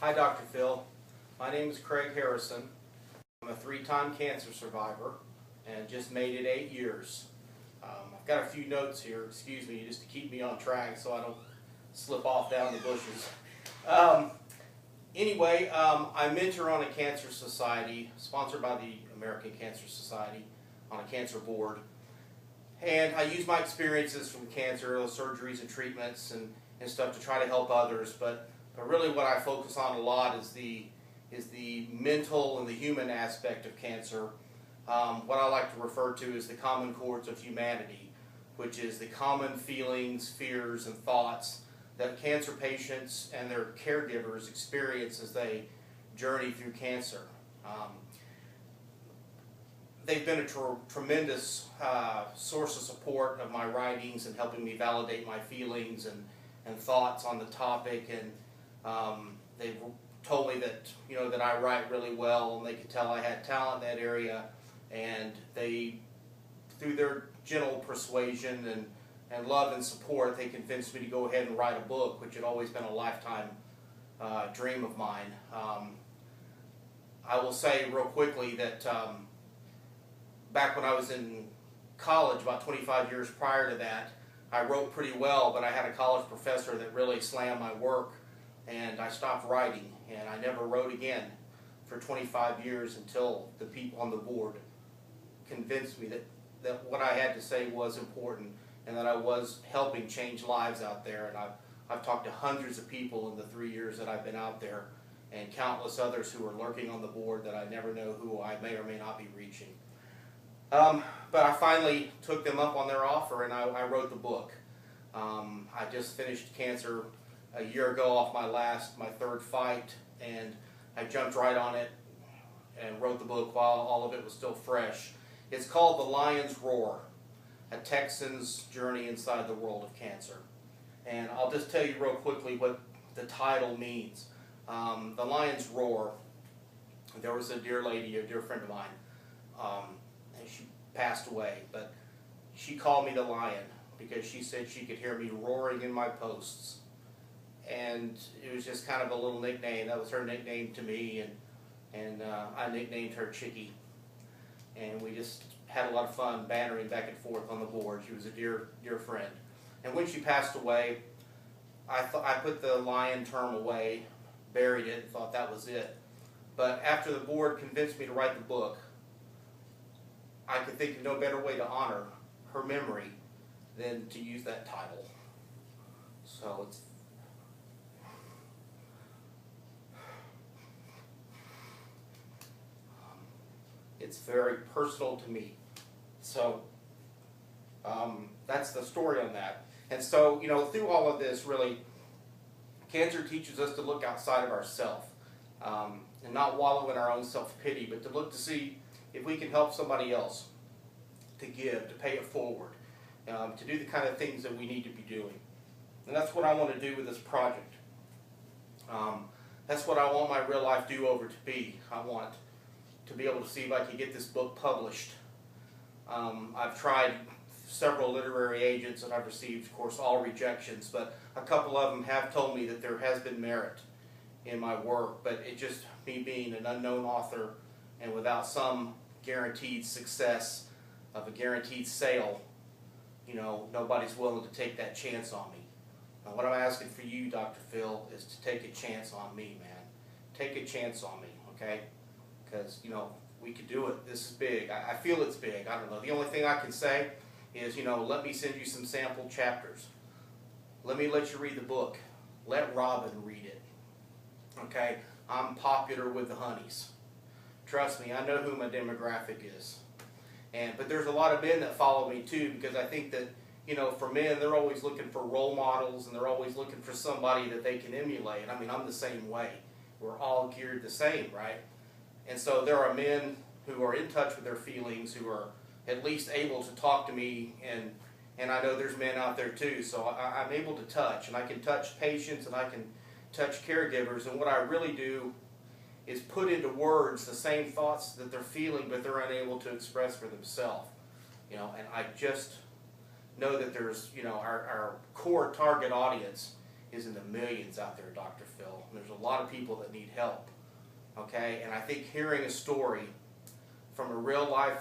Hi, Dr. Phil. My name is Craig Harrison. I'm a 3-time cancer survivor and just made it 8 years. I've got a few notes here, excuse me, just to keep me on track so I don't slip off down the bushes. Anyway, I mentor on a cancer society, sponsored by the American Cancer Society, on a cancer board. And I use my experiences from cancer, surgeries and treatments and stuff to try to help others. But really what I focus on a lot is the mental and the human aspect of cancer. What I like to refer to as the common chords of humanity, which is the common feelings, fears, and thoughts that cancer patients and their caregivers experience as they journey through cancer. They've been a tremendous source of support of my writings and helping me validate my feelings and thoughts on the topic, and they've told me that that I write really well, and they could tell I had talent in that area, and they, through their gentle persuasion and love and support, they convinced me to go ahead and write a book, which had always been a lifetime dream of mine. I will say real quickly that back when I was in college, about 25 years prior to that, I wrote pretty well, but I had a college professor that really slammed my work, and I stopped writing, and I never wrote again for 25 years until the people on the board convinced me that what I had to say was important and that I was helping change lives out there. And I've talked to hundreds of people in the 3 years that I've been out there, and countless others who are lurking on the board that I never know who I may or may not be reaching. But I finally took them up on their offer, and I wrote the book. I just finished cancer a year ago off my third fight, and I jumped right on it and wrote the book while all of it was still fresh. It's called The Lion's Roar, A Texan's Journey Inside the World of Cancer. And I'll just tell you real quickly what the title means. The Lion's Roar, there was a dear lady, a dear friend of mine, and she passed away, but she called me the Lion because she said she could hear me roaring in my posts. And it was just kind of a little nickname. That was her nickname to me, and I nicknamed her Chicky. And we just had a lot of fun bantering back and forth on the board. She was a dear, dear friend. And when she passed away, I put the lion term away, buried it, and thought that was it. But after the board convinced me to write the book, I could think of no better way to honor her memory than to use that title. So it's very personal to me. So that's the story on that. And so, through all of this, really, cancer teaches us to look outside of ourselves and not wallow in our own self-pity, but to look to see if we can help somebody else, to give, to pay it forward, to do the kind of things that we need to be doing. And that's what I want to do with this project. That's what I want my real life do-over to be. I want to be able to see if I can get this book published. I've tried several literary agents, and I've received, of course, all rejections, but a couple of them have told me that there has been merit in my work, but it just, me being an unknown author and without some guaranteed success of a guaranteed sale, nobody's willing to take that chance on me. Now, what I'm asking for you, Dr. Phil, is to take a chance on me, man. Take a chance on me, okay? Because, we could do it. This is big. I feel it's big. I don't know. The only thing I can say is, let me send you some sample chapters. Let me let you read the book. Let Robin read it. Okay? I'm popular with the honeys. Trust me, I know who my demographic is. But there's a lot of men that follow me too, because I think that, for men, they're always looking for role models, and they're always looking for somebody that they can emulate. I mean, I'm the same way. We're all geared the same, right? And so there are men who are in touch with their feelings, who are at least able to talk to me, and I know there's men out there too. So I'm able to touch, and I can touch patients, and I can touch caregivers, and what I really do is put into words the same thoughts that they're feeling, but they're unable to express for themselves. And I just know that there's, our core target audience is in the millions out there, Dr. Phil. And there's a lot of people that need help, okay? And I think hearing a story from a real life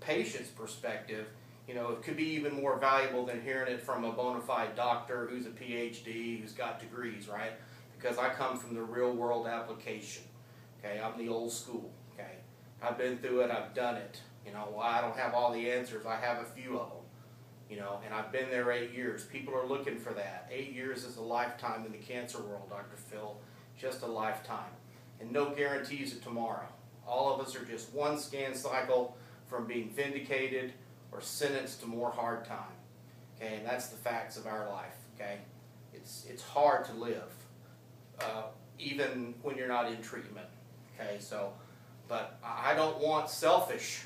patient's perspective, you know, it could be even more valuable than hearing it from a bona fide doctor who's a PhD, who's got degrees, right? Because I come from the real world application, okay? I'm the old school, okay? I've been through it, I've done it. You know, well, I don't have all the answers, I have a few of them. You know, and I've been there 8 years. People are looking for that. 8 years is a lifetime in the cancer world, Dr. Phil. Just a lifetime. And no guarantees of tomorrow. All of us are just one scan cycle from being vindicated or sentenced to more hard time. Okay, and that's the facts of our life. Okay, it's hard to live, even when you're not in treatment. Okay, so, but I don't want selfish.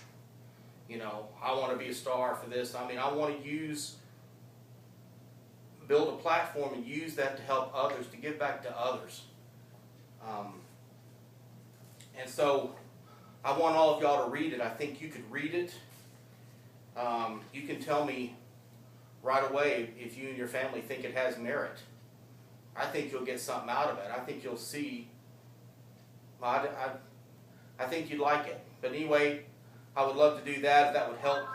You know, I want to be a star for this. I mean, I want to build a platform and use that to help others, to give back to others. And so I want all of y'all to read it. I think you could read it. You can tell me right away if you and your family think it has merit. I think you'll get something out of it. I think you'll see. I think you'd like it. But anyway, I would love to do that if that would help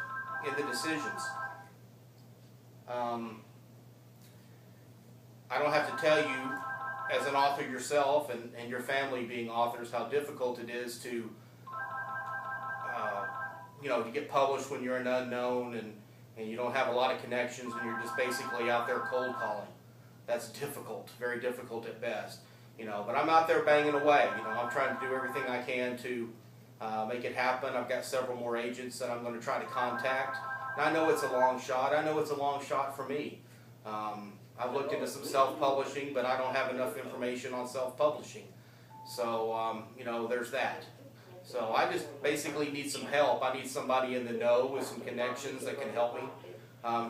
in the decisions. I don't have to tell you, as an author yourself and your family being authors, how difficult it is to, you know, to get published when you're an unknown and you don't have a lot of connections and you're just basically out there cold calling. That's difficult, very difficult at best. You know, but I'm out there banging away. You know, I'm trying to do everything I can to make it happen. I've got several more agents that I'm going to try to contact. And I know it's a long shot. I know it's a long shot for me. I've looked into some self-publishing, but I don't have enough information on self-publishing. So, you know, there's that. So I just basically need some help. I need somebody in the know with some connections that can help me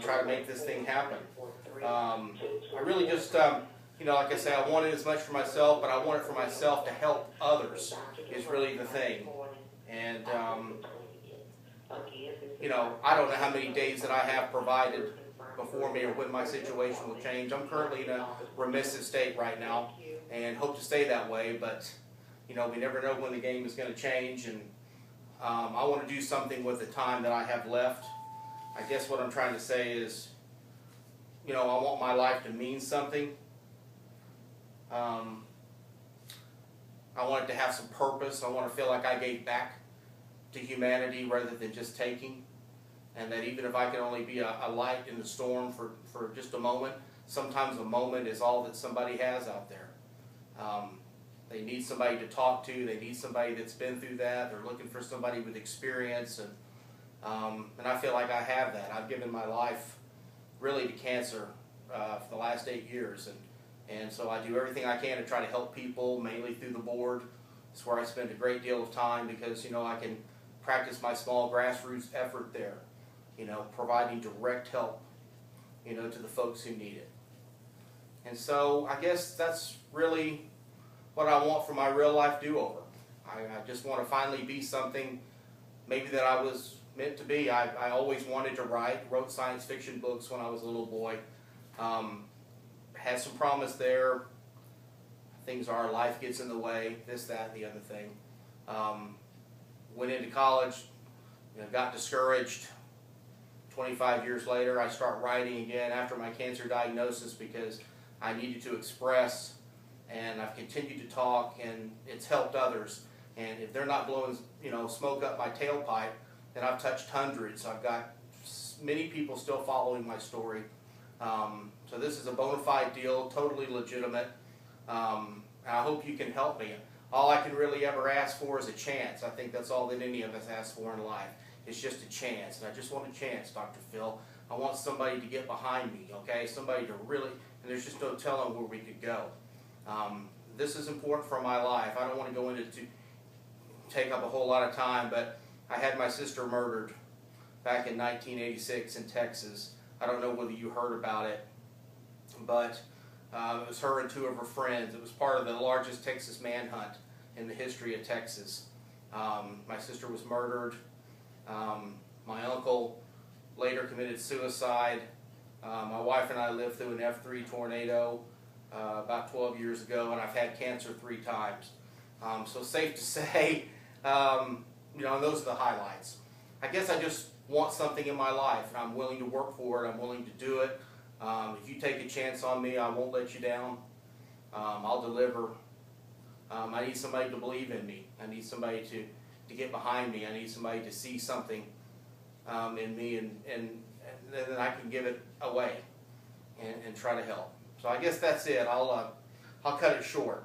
try to make this thing happen. I really just, you know, like I say, I want it as much for myself, but I want it for myself to help others is really the thing. And, you know, I don't know how many days that I have provided before me or when my situation will change. I'm currently in a remissive state right now and hope to stay that way, but, you know, we never know when the game is going to change, and I want to do something with the time that I have left. I guess what I'm trying to say is, you know, I want my life to mean something. I want it to have some purpose. I want to feel like I gave back to humanity rather than just taking. And that even if I can only be a light in the storm for just a moment, sometimes a moment is all that somebody has out there. They need somebody to talk to. They need somebody that's been through that. They're looking for somebody with experience. And I feel like I have that. I've given my life really to cancer for the last 8 years. And so I do everything I can to try to help people, mainly through the board. It's where I spend a great deal of time because, you know, I can practice my small grassroots effort there, you know, providing direct help, you know, to the folks who need it. And so I guess that's really what I want for my real life do-over. I just want to finally be something maybe that I was meant to be. I always wanted to wrote science fiction books when I was a little boy. Had some promise there. Things are, life gets in the way, this, that, and the other thing. Went into college, you know, got discouraged. 25 years later, I start writing again after my cancer diagnosis because I needed to express, and I've continued to talk, and it's helped others. And if they're not blowing, you know, smoke up my tailpipe, then I've touched hundreds. I've got many people still following my story. So this is a bona fide deal, totally legitimate. I hope you can help me. All I can really ever ask for is a chance. I think that's all that any of us ask for in life. It's just a chance. And I just want a chance, Dr. Phil. I want somebody to get behind me, okay? Somebody to really, and there's just no telling where we could go. This is important for my life. I don't want to go into take up a whole lot of time, but I had my sister murdered back in 1986 in Texas. I don't know whether you heard about it, but it was her and 2 of her friends. It was part of the largest Texas manhunt in the history of Texas. My sister was murdered. My uncle later committed suicide. My wife and I lived through an F3 tornado. about 12 years ago, and I've had cancer 3 times. So safe to say, you know, and those are the highlights. I guess I just want something in my life, and I'm willing to work for it. I'm willing to do it. If you take a chance on me, I won't let you down. I'll deliver. I need somebody to believe in me. I need somebody to get behind me. I need somebody to see something in me, and then I can give it away and try to help. So I guess that's it. I'll cut it short.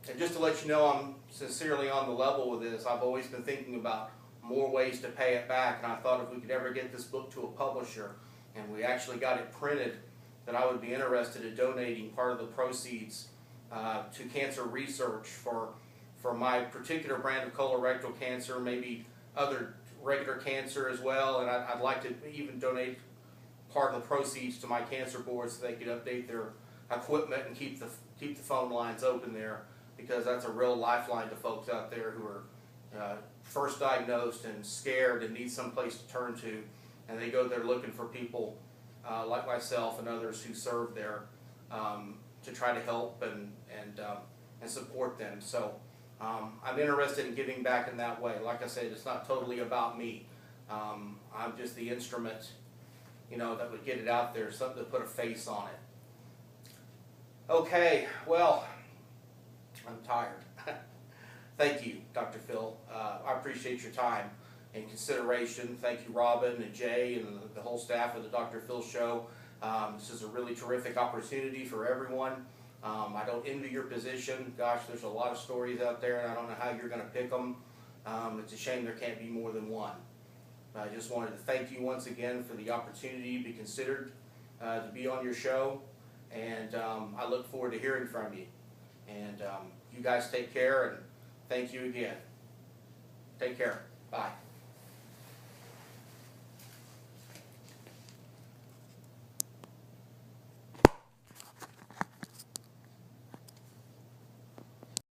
And just to let you know, I'm sincerely on the level with this. I've always been thinking about more ways to pay it back, and I thought if we could ever get this book to a publisher and we actually got it printed, that I would be interested in donating part of the proceeds to cancer research for my particular brand of colorectal cancer, maybe other regular cancer as well, and I'd like to even donate part of the proceeds to my cancer board so they could update their equipment and keep the phone lines open there, because that's a real lifeline to folks out there who are first diagnosed and scared and need some place to turn to, and they go there looking for people like myself and others who serve there to try to help and support them. So I'm interested in giving back in that way. Like I said, it's not totally about me. I'm just the instrument, you know, that would get it out there, something to put a face on it. Okay, well, I'm tired. Thank you, Dr. Phil. I appreciate your time and consideration. Thank you, Robin and Jay and the whole staff of the Dr. Phil Show. This is a really terrific opportunity for everyone. I don't envy your position. Gosh, there's a lot of stories out there, and I don't know how you're going to pick them. It's a shame there can't be more than one. I just wanted to thank you once again for the opportunity to be considered to be on your show, and I look forward to hearing from you. And you guys take care, and thank you again. Take care. Bye.